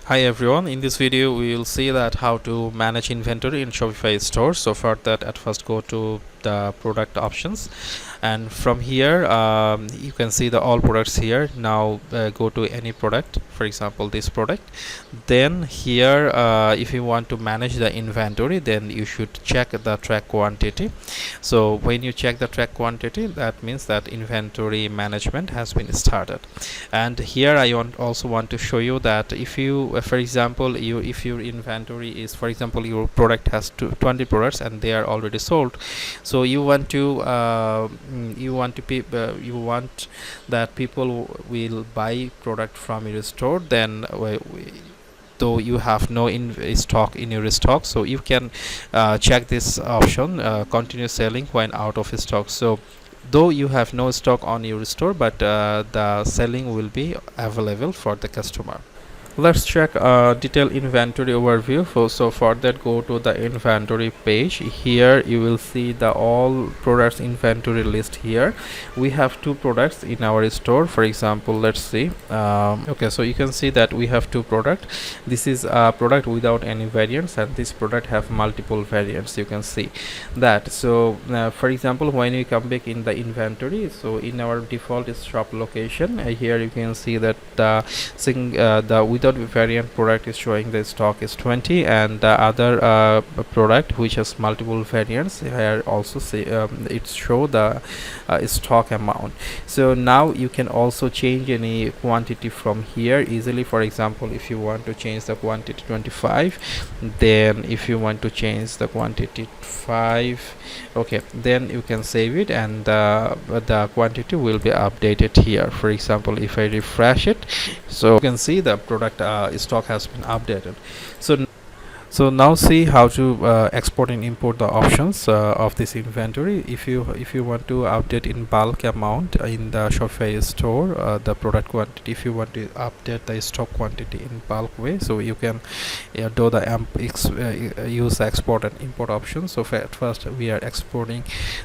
Hi everyone, in this video we will see that how to manage inventory in Shopify store. So for that, at first go to the product options, and from here you can see the all products here. Now go to any product, for example this product. Then here if you want to manage the inventory, then you should check the track quantity. So when you check the track quantity, that means that inventory management has been started. And here I also want to show you that if you for example if your inventory is, for example, your product has 20 products and they are already sold, so you want to you want that people will buy product from your store, then though you have no stock in your stock, so you can check this option, continue selling when out of stock. So though you have no stock on your store, but the selling will be available for the customer. Let's check detailed inventory overview. So for that, go to the inventory page. Here you will see the all products inventory list. Here we have two products in our store. For example, let's see. Okay, so you can see that we have two products. This is a product without any variants, and this product have multiple variants. You can see that. So for example, when you come back in the inventory, so in our default is shop location, here you can see that the without variant product is showing the stock is 20, and the other product which has multiple variants here also see it show the stock amount. So now you can also change any quantity from here easily. For example, if you want to change the quantity 25, then if you want to change the quantity 5, okay, then you can save it, and the quantity will be updated here. For example, if I refresh it, so you can see the product stock has been updated. So now see how to export and import the options of this inventory. If you want to update in bulk amount in the Shopify store, the product quantity, if you want to update the stock quantity in bulk way, so you can do the use the export and import option. So at first we are exporting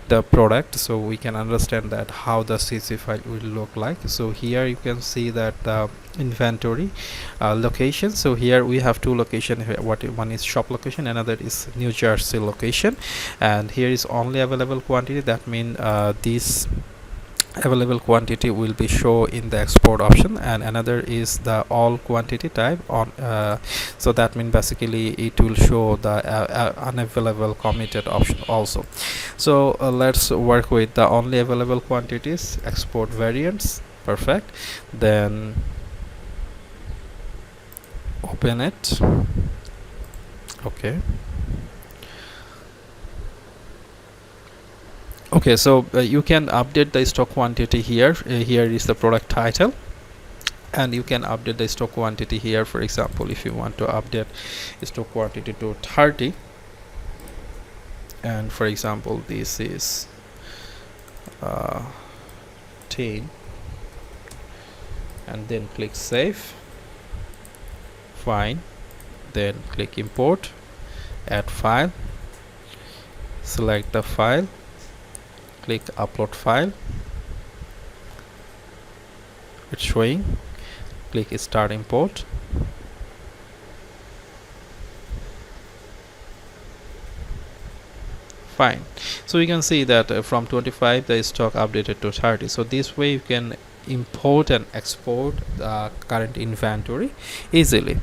the product, so we can understand that how the CSV file will look like. So here you can see that the inventory location. So here we have two locations. One is shop location, another is New Jersey location, and here is only available quantity. That means this available quantity will be show in the export option, and another is the all quantity type on so that means basically it will show the unavailable committed option also. So let's work with the only available quantities, export variants. Perfect. Then open it. Okay, so you can update the stock quantity here. Here is the product title, and you can update the stock quantity here. For example, if you want to update stock quantity to 30, and for example this is 10, and then click save. Fine. Then click import, add file, select the file, click upload file. It's showing. Click start import. Fine. So you can see that from 25 the stock updated to 30. So this way you can import and export the current inventory easily.